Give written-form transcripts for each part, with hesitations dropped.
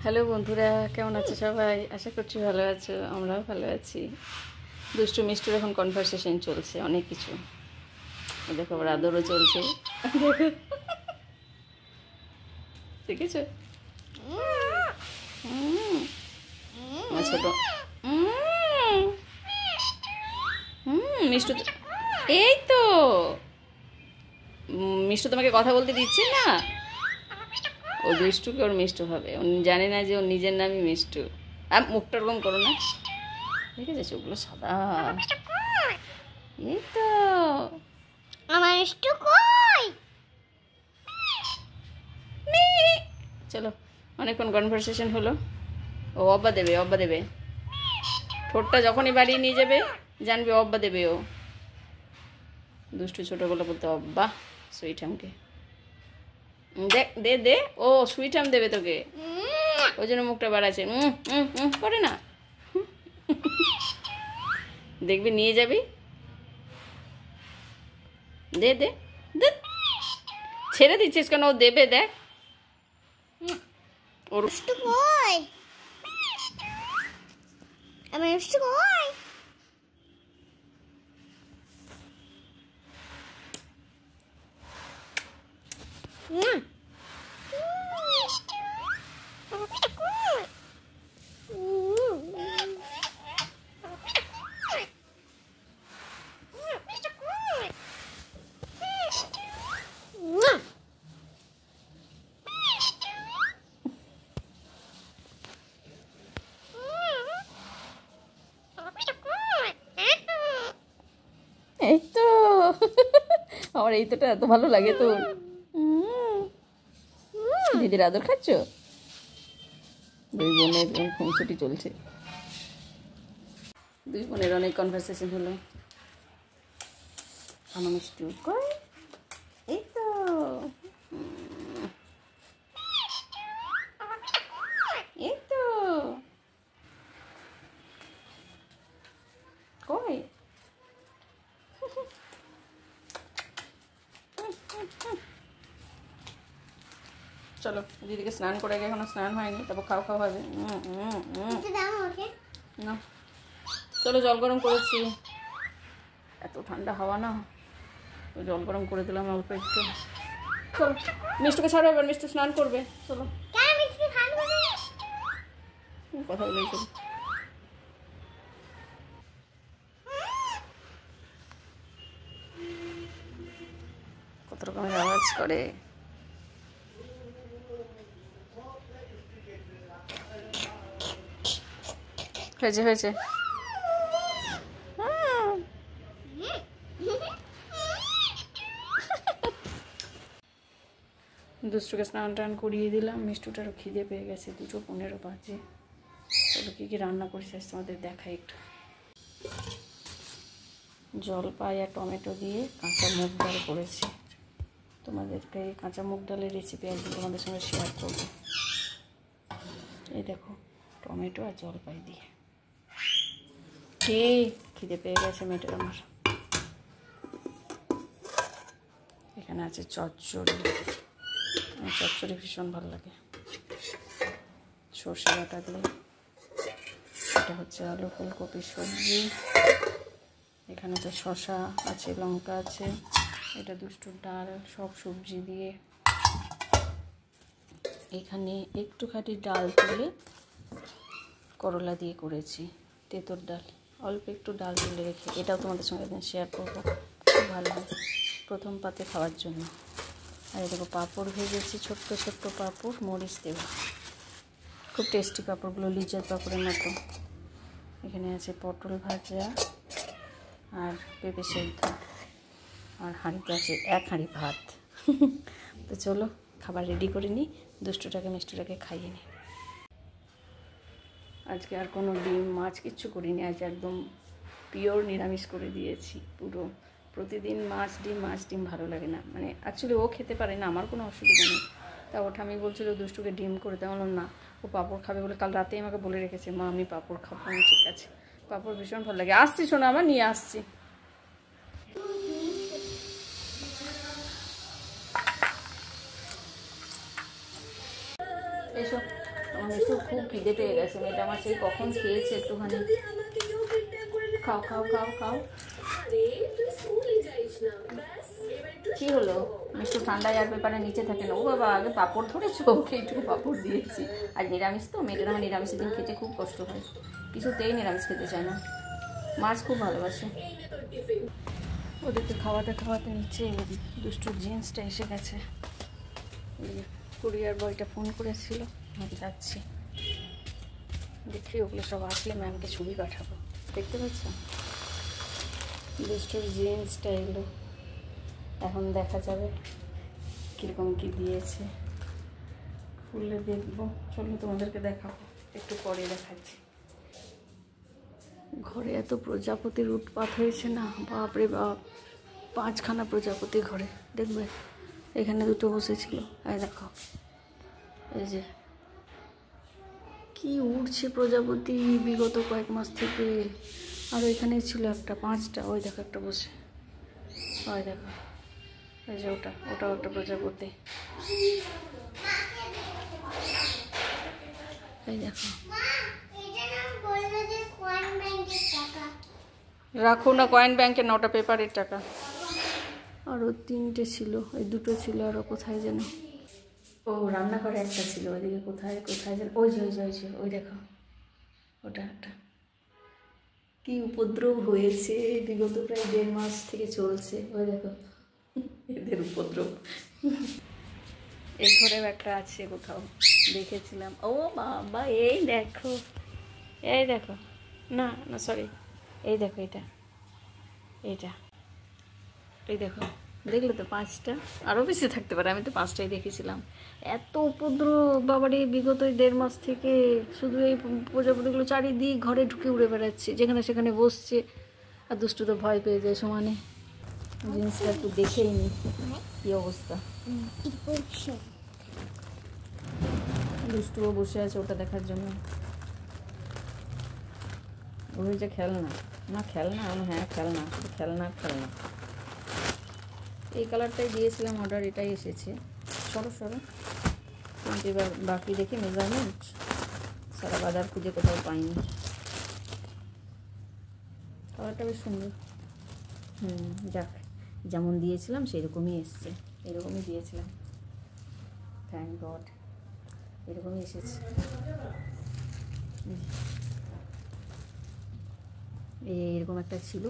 Hello বন্ধুরা, কেমন আছো সবাই? আশা করছি ভালো আছো, আমরাও ভালো আছি। দুষ্টু মিষ্টুর এখন কনভারসেশন চলছে অনেক কিছু। দেখো আবার আদরও চলছে, দেখেছো? ছোট মিষ্টু, এই তো মিষ্টু তোমাকে কথা বলতে দিচ্ছে না। ও দুষ্টুকে ওর মিষ্টু হবে, ও জানে না যে ওর নিজের নামই মিষ্টু। আর মুখটা ওরকম করো না, দেখেছো চোখগুলো সাদা। এই তো আমার মিষ্টু কই। চলো, অনেকক্ষণ কনভারসেশন হলো। ও অব্বা দেবে, অব্বা দেবে। ঠোঁটটা যখনই বাড়িয়ে নিয়ে যাবে জানবে অব্বা দেবে। ও দুষ্টু ছোটোগুলো বলতে অব্বা। সুইট আমকে দেখ, দে দে। ও সুইট আম দেবে তোকে, ওই জন্য মুখটা বাড়াচ্ছে। করে না, দেখবি নিয়ে যাবি। দে দে দে, ছেড়ে দিচ্ছিস কেন? ও দেবে, দেখ। ওর এই তো আমার এই তোটা এত ভালো লাগে তোর। দিদির আদর খাচ্ছ? দুই বোনের খুনসুটি চলছে। দুই বোনের অনেক কনভারসেশন হলো। আমার মিষ্টি কই? এই তো এই তো কই? চলো, দিদিকে স্নান করে গিয়ে এখনো স্নান হয়নি, তারপর খাও খাওয়া হবে না। চলো, জল গরম করেছি, এত ঠান্ডা হাওয়া না, তো জল গরম করে দিলাম অল্প একটু। চলো, মিষ্টুকে ছাড়ো, এবার মিষ্টু স্নান করবে। চলো, কথা বলেই চলো। কত রকমের আওয়াজ করে। হয়েছে হয়েছে। দুষ্টুকে স্নান টান করিয়ে দিলাম। মিষ্টুটারও খিদে পেয়ে গেছে, 2:15 বাজে। চলো, কী কী রান্না করেছি আজ তোমাদের দেখাই একটু। জলপাই আর টমেটো দিয়ে কাঁচা মুগ ডাল করেছি। তোমাদেরকে কাঁচা মুগ ডালের রেসিপি একদিন তোমাদের সঙ্গে শেয়ার করব। এই দেখো, টমেটো আর জলপাই দিয়ে খিদে পেয়ে গেছে মেয়েটার আমার। এখানে আছে চচ্চড়ি, আমার চচ্চড়ি ভীষণ ভালো লাগে, সর্ষে বাটা দিয়ে। এটা হচ্ছে আলু ফুলকপির সবজি। এখানে তো শসা আছে, লঙ্কা আছে। এটা দুষ্টুর ডাল, সব সবজি দিয়ে। এখানে একটুখানি ডাল তুলে করলা দিয়ে করেছি, তেঁতুর ডাল। অল্প একটু ডাল তুলে রেখে, এটাও তোমাদের সঙ্গে শেয়ার করবো, খুব ভালো হয় প্রথম পাতে খাওয়ার জন্য। আর দেখো, পাঁপড় ভেজেছি, ছোট্ট ছোট্ট পাঁপড়, মরিচ দেব। খুব টেস্টি পাঁপড়গুলো, লিজার পাঁপড়ের মতো। এখানে আছে পটল ভাজা আর পেঁপে সেদ্ধ, আর হাঁড়িতে আছে 1 হাঁড়ি ভাত। তো চলো, খাবার রেডি করে নিই, দুষ্টুটাকে মিষ্টুটাকে খাইয়ে নিই। আজকে আর কোনো ডিম মাছ কিচ্ছু করিনি, আজ একদম পিওর নিরামিষ করে দিয়েছি পুরো। প্রতিদিন মাছ ডিম ভালো লাগে না, মানে অ্যাকচুয়ালি ও খেতে পারে না, আমার কোনো অসুবিধা নেই। তা ওটা আমি বলছিল দুষ্টুকে ডিম করে দেওয়া, বললাম না, ও পাঁপড় খাবে বলে কাল রাতেই আমাকে বলে রেখেছে, মা আমি পাঁপড় খাবো। আমি ঠিক আছে, পাঁপড় ভীষণ ভালো লাগে। আসছি, শোনো, আমার নিয়ে আসছি। এসব আমার মিষ্টি খুব খিদে পেয়ে গেছে, মেয়েটা আমার সেই কখন খেয়েছে একটুখানি। খাও খাও খাও খাও। কি হলো? একটু ঠান্ডা এয়ার পেপারের নিচে থাকে না। ও বাবা, আগে পাঁপড় ধরেছো, ওকে একটু পাঁপড় দিয়েছি। আর নিরামিষ তো, মেয়েটার আমার নিরামিষের দিন খেতে খুব কষ্ট হয়, কিছুতেই নিরামিষ খেতে চায় না, মাছ খুব ভালোবাসে। ওদেরকে খাওয়াতে খাওয়াতে নিচে দুষ্টু জিন্সটা এসে গেছে। কুরিয়ার বয়টা ফোন করেছিল, আমি যাচ্ছি, দেখি ওগুলো সব আসলে ম্যামকে ছবি পাঠাবো। দেখতে পাচ্ছ দুষ্টুর জিন্সটা এলো, এখন দেখা যাবে কীরকম কী দিয়েছে, খুলে দেখবো। চলো তোমাদেরকে দেখাবো, একটু পরে দেখাচ্ছি। ঘরে এত প্রজাপতির উৎপাত হয়েছে না, বাপরে বাপ, 5খানা প্রজাপতি ঘরে। দেখবে এখানে 2টো বসেছিল, এই দেখো, এই যে কি উড়ছে প্রজাপতি বিগত কয়েক মাস থেকে। আর ওইখানেই ছিল একটা, 5টা, ওই দেখো একটা বসে, ওই দেখো, এই যে ওটাও একটা প্রজাপতি, এই দেখো। রাখো না কয়েন ব্যাংকে, না ওটা পেপারের টাকা। আরও 3টে ছিল, এই 2টো ছিল, আরও কোথায় যেন, ও রান্নাঘরে একটা ছিল, ওইদিকে কোথায় কোথায় যেন, ওই যে ওই দেখো, ওটা একটা। কি উপদ্রব হয়েছে বিগত প্রায় 1.5 মাস থেকে চলছে, ওই দেখো এদের উপদ্রব। এই ঘরেও একটা আছে কোথাও, দেখেছিলাম। ও বাবা, এই দেখো, এই দেখো, না না সরি, এই দেখো, এটা এই দেখো, দেখলে তো 5টা, আরও বেশি থাকতে পারে, আমি তো 5টাই দেখেছিলাম। এত উপদ্রব বাবারে বিগত 1.5 মাস থেকে, শুধু এই প্রজাপতিগুলো চারিদিক ঘরে ঢুকে উড়ে বেড়াচ্ছে, যেখানে সেখানে বসছে। আর দুষ্টু তো ভয় পেয়ে যায় সমানে। জিনিসটা একটু দেখেই নি কি অবস্থা। দুষ্টুও বসে আছে ওটা দেখার জন্য। ওই যে খেলনা, না খেলনা, হ্যাঁ খেলনা, শুধু খেলনা। এই কালারটাই দিয়েছিলাম অর্ডার, এটাই এসেছে। সরো কিন্তু এবার বাকি দেখি মেজারমেন্ট, সারা বাজার খুঁজে কোথাও পাইনি। কালারটা বেশ সুন্দর। যাক, যেমন দিয়েছিলাম সেরকমই এসছে, এরকমই দিয়েছিলাম, থ্যাংক গড, এরকমই এসেছে। এরকম একটা ছিল,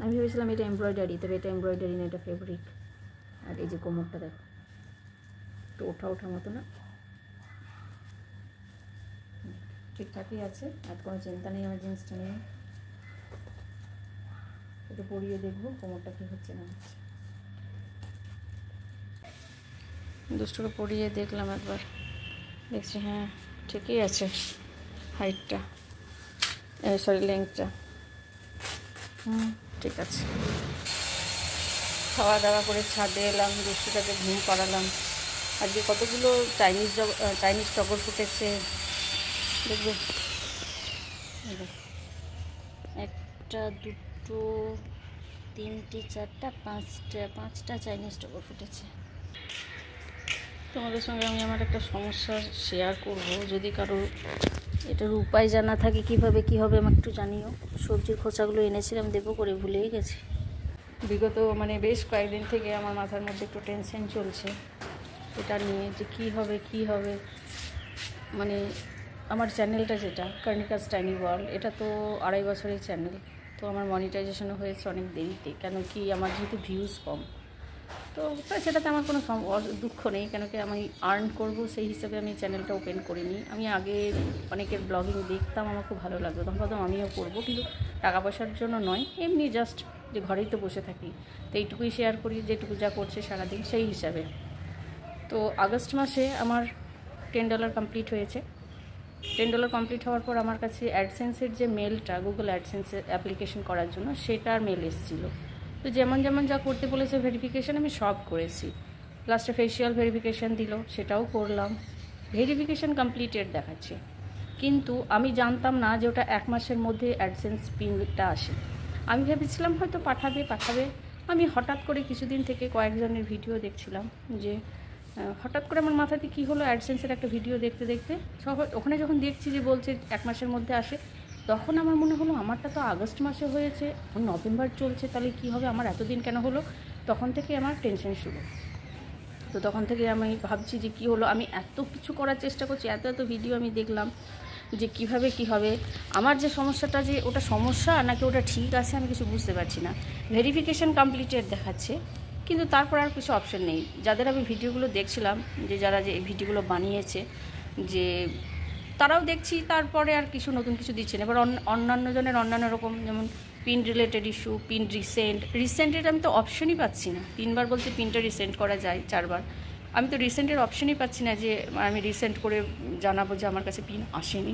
আমি ভেবেছিলাম এটা এমব্রয়ডারি, তবে এটা এমব্রয়ডারি না, এটা ফেব্রিক। আর এই যে কোমরটা দেখো, তো ওঠা মতো না, ঠিকঠাকই আছে, আর কোনো চিন্তা নেই আমার জিন্সটা নিয়ে। একটু পরিয়ে দেখবো কোমরটা কী হচ্ছে না হচ্ছে। দুষ্টুকে পরিয়ে দেখলাম একবার, দেখছি হ্যাঁ ঠিকই আছে, হাইটটা, সরি লেংথটা, ঠিক আছে। খাওয়া দাওয়া করে ছাদে এলাম, দুষ্টুটাকে ঘুম পাড়ালাম। আজকে কতগুলো চাইনিজ টগর ফুটেছে দেখবে, 1, 2, 3, 4, 5টা চাইনিজ টগর ফুটেছে। তোমাদের সঙ্গে আমি আমার একটা সমস্যা শেয়ার করব, যদি কারো এটার উপায় জানা থাকে কীভাবে কী হবে আমাকে একটু জানিও। সবজির খোসাগুলো এনেছিলাম দেবো করে, ভুলেই গেছি। বিগত বেশ কয়েকদিন থেকে আমার মাথার মধ্যে একটু টেনশন চলছে এটা নিয়ে, যে কী হবে। আমার চ্যানেলটা যেটা কর্ণিকাস টাইনি ওয়ার্ল্ড, এটা তো 2.5 বছরের চ্যানেল, তো আমার মনিটাইজেশনও হয়েছে অনেক দেরিতে, কেন কি আমার যেহেতু ভিউজ কম, তো সেটাতে আমার কোনো দুঃখ নেই, কেন কি আমি আর্ন করব সেই হিসেবে আমি চ্যানেলটা ওপেন করিনি। আমি আগে অনেকের ব্লগিং দেখতাম, আমার খুব ভালো লাগতো, তখন ভাবতাম আমিও করবো, কিন্তু টাকা পয়সার জন্য নয়, এমনি জাস্ট যে ঘরেই তো বসে থাকি, তো এইটুকুই শেয়ার করি, যেটুকু যা করছে সারাদিন সেই হিসাবে। তো আগস্ট মাসে আমার $10 কমপ্লিট হয়েছে। $10 কমপ্লিট হওয়ার পর আমার কাছে অ্যাডসেন্সের যে মেলটা, গুগল অ্যাডসেন্সের অ্যাপ্লিকেশন করার জন্য, সেটার মেল এসেছিলো। তো যেমন যা করতে বলেছে ভেরিফিকেশান আমি সব করেছি, লাস্টে ফেসিয়াল ভেরিফিকেশান দিল, সেটাও করলাম, ভেরিফিকেশান কমপ্লিটেড দেখাচ্ছে। কিন্তু আমি জানতাম না যে ওটা 1 মাসের মধ্যে অ্যাডসেন্স পিনটা আসে। আমি ভেবেছিলাম হয়তো পাঠাবে। আমি হঠাৎ করে কিছুদিন থেকে কয়েকজনের ভিডিও দেখছিলাম যে হঠাৎ করে আমার মাথাতে কী হলো, অ্যাডসেন্সের একটা ভিডিও দেখতে দেখতে ওখানে যখন দেখছি যে বলছে 1 মাসের মধ্যে আসে, তখন আমার মনে হলো আমারটা তো আগস্ট মাসে হয়েছে, নভেম্বর চলছে, তাহলে কী হবে, আমার এতদিন কেন হলো। তখন থেকে আমার টেনশন শুরু। তো তখন থেকে আমি ভাবছি যে কী হলো, আমি এত কিছু করার চেষ্টা করছি, এত ভিডিও আমি দেখলাম যে কিভাবে কি হবে। আমার যে সমস্যাটা, যে ওটা সমস্যা নাকি ওটা ঠিক আছে আমি কিছু বুঝতে পারছি না। ভেরিফিকেশান কমপ্লিটেড দেখাচ্ছে, কিন্তু তারপর আর কিছু অপশন নেই। যাদের আমি ভিডিওগুলো দেখছিলাম, যে যারা যে এই ভিডিওগুলো বানিয়েছে, যে তারাও দেখছি তারপরে আর কিছু নতুন কিছু দিচ্ছে না। এবার অন্যান্য জনের অন্যান্য রকম, যেমন পিন রিলেটেড ইস্যু, পিন রিসেন্টের আমি তো অপশনই পাচ্ছি না। 3 বার বলছে পিনটা রিসেন্ট করা যায়, 4 বার। আমি তো রিসেন্টের অপশনই পাচ্ছি না যে আমি রিসেন্ট করে জানাবো যে আমার কাছে পিন আসেনি।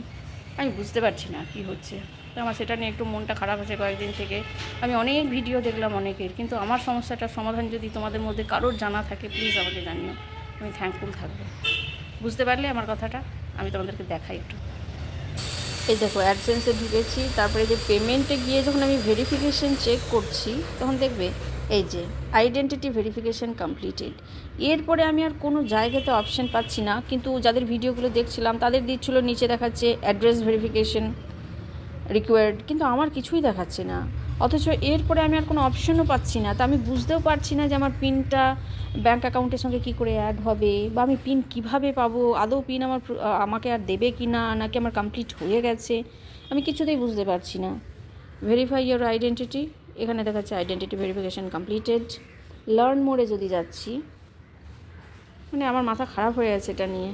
আমি বুঝতে পারছি না কি হচ্ছে। তো আমার সেটা নিয়ে একটু মনটা খারাপ আছে কয়েকদিন থেকে। আমি অনেক ভিডিও দেখলাম অনেকের, কিন্তু আমার সমস্যাটার সমাধান যদি তোমাদের মধ্যে কারোর জানা থাকে প্লিজ আমাকে জানিও, আমি থ্যাঙ্কফুল থাকবো। বুঝতে পারলে আমার কথাটা? আমি তোমাদেরকে দেখাই একটু। এই দেখো, অ্যাডসেন্সে ঢুকেছি, তারপরে যে পেমেন্টে গিয়ে যখন আমি ভেরিফিকেশান চেক করছি, তখন দেখবে এই যে আইডেন্টিটি ভেরিফিকেশান কমপ্লিটেড। এরপরে আমি আর কোনো জায়গাতে অপশান পাচ্ছি না, কিন্তু যাদের ভিডিওগুলো দেখছিলাম তাদের দিচ্ছিল নিচে দেখাচ্ছে অ্যাড্রেস ভেরিফিকেশান রিকোয়ার্ড, কিন্তু আমার কিছুই দেখাচ্ছে না। অথচ এরপরে আমি আর কোনো অপশনও পাচ্ছি না। তা আমি বুঝতেও পারছি না যে আমার পিনটা ব্যাঙ্ক অ্যাকাউন্টের সঙ্গে কী করে অ্যাড হবে, বা আমি পিন কিভাবে পাবো, আদৌ পিন আমাকে আর দেবে কি না, নাকি আমার কমপ্লিট হয়ে গেছে, আমি কিছুতেই বুঝতে পারছি না। ভেরিফাই ইয়োর আইডেন্টিটি, এখানে দেখাচ্ছে আইডেন্টিটি ভেরিফিকেশান কমপ্লিটেড। লার্ন মোডে যদি যাচ্ছি, মানে আমার মাথা খারাপ হয়ে গেছে এটা নিয়ে।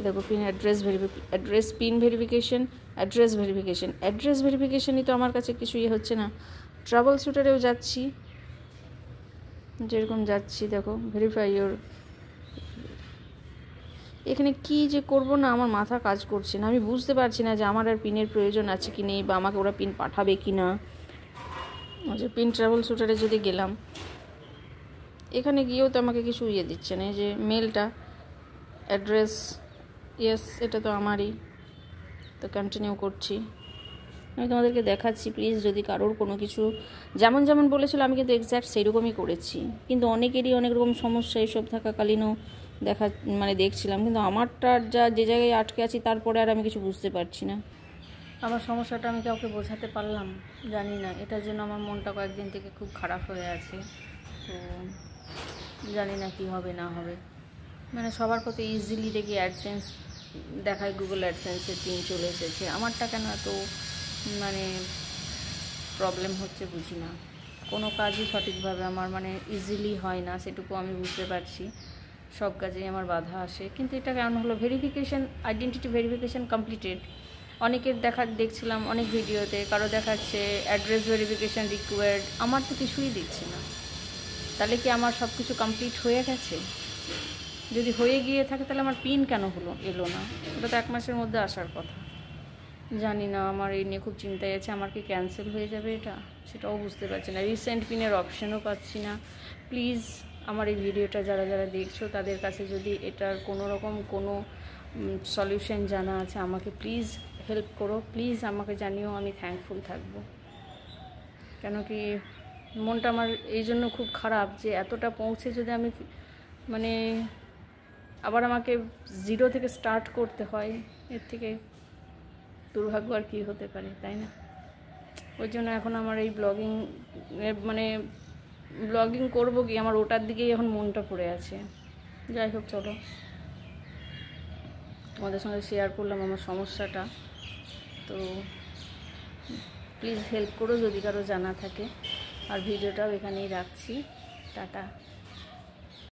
দেখো pin address pin verification, address ভেরিফিকেশানই তো আমার কাছে কিছুই হচ্ছে না। ট্রাভেল শুটারেও যাচ্ছি, যেরকম যাচ্ছি দেখো ভেরিফাই ইয়োর, এখানে কি যে করব না আমার মাথা কাজ করছে না। আমি বুঝতে পারছি না যে আমার আর পিনের প্রয়োজন আছে কি নেই, বা আমাকে ওরা পিন পাঠাবে কি না। যে পিন ট্রাভেল শুটারে যদি গেলাম, এখানে গিয়েও তো আমাকে কিছু দিচ্ছে না। যে মেলটা অ্যাড্রেস, ইয়েস এটা তো আমারই, তো কন্টিনিউ করছি। আমি তোমাদেরকে দেখাচ্ছি, প্লিজ যদি কারোর কোনো কিছু যেমন যেমন বলেছিল আমি কিন্তু এক্স্যাক্ট সেইরকমই করেছি, কিন্তু অনেকেরই অনেক রকম সমস্যা এইসব থাকাকালীনও দেখছিলাম, কিন্তু আমারটা যে জায়গায় আটকে আছি তারপরে আর আমি কিছু বুঝতে পারছি না। আমার সমস্যাটা আমি কাউকে বোঝাতে পারলাম জানি না, এটার জন্য আমার মনটা কয়েকদিন থেকে খুব খারাপ হয়ে আছে। তো জানি না কি হবে না হবে। মানে সবার কত ইজিলি দেখি অ্যাডসেন্স দেখায়, গুগল অ্যাডসেন্সের পিন চলে এসেছে, আমারটা কেন এত প্রবলেম হচ্ছে বুঝি না। কোনো কাজই সঠিকভাবে আমার ইজিলি হয় না, সেটুকু আমি বুঝতে পারছি। সব কাজেই আমার বাধা আসে, কিন্তু এটা কেন হলো? ভেরিফিকেশান, আইডেন্টিটি ভেরিফিকেশান কমপ্লিটেড, অনেকের দেখছিলাম অনেক ভিডিওতে, কারো দেখাচ্ছে অ্যাড্রেস ভেরিফিকেশান রিকোয়ার্ড, আমার তো কিছুই দিচ্ছে না। তাহলে কি আমার সব কিছু কমপ্লিট হয়ে গেছে? যদি হয়ে গিয়ে থাকে তাহলে আমার পিন কেন এলো না? ওটা তো 1 মাসের মধ্যে আসার কথা। জানি না, আমার এই নিয়ে খুব চিন্তায় আছে। আমার কি ক্যান্সেল হয়ে যাবে এটা, সেটাও বুঝতে পারছি না। রিসেন্ট পিনের অপশানও পাচ্ছি না। প্লিজ আমার এই ভিডিওটা যারা যারা দেখছো তাদের কাছে যদি এটার কোনো রকম কোনো সলিউশন জানা আছে, আমাকে প্লিজ হেল্প করো, প্লিজ আমাকে জানিও, আমি থ্যাঙ্কফুল থাকবো। কেন কি মনটা আমার এই জন্য খুব খারাপ যে এতটা পৌঁছে যদি আমি আবার আমাকে 0 থেকে স্টার্ট করতে হয়, এর থেকে দুর্ভাগ্য আর কি হতে পারে, তাই না? ওই জন্য এখন আমার এই ব্লগিং করবো কি, আমার ওটার দিকেই এখন মনটা পড়ে আছে। যাই হোক, চলো তোমাদের সঙ্গে শেয়ার করলাম আমার সমস্যাটা। তো প্লিজ হেল্প করো যদি কারো জানা থাকে। আর ভিডিওটাও এখানেই রাখছি। টাটা।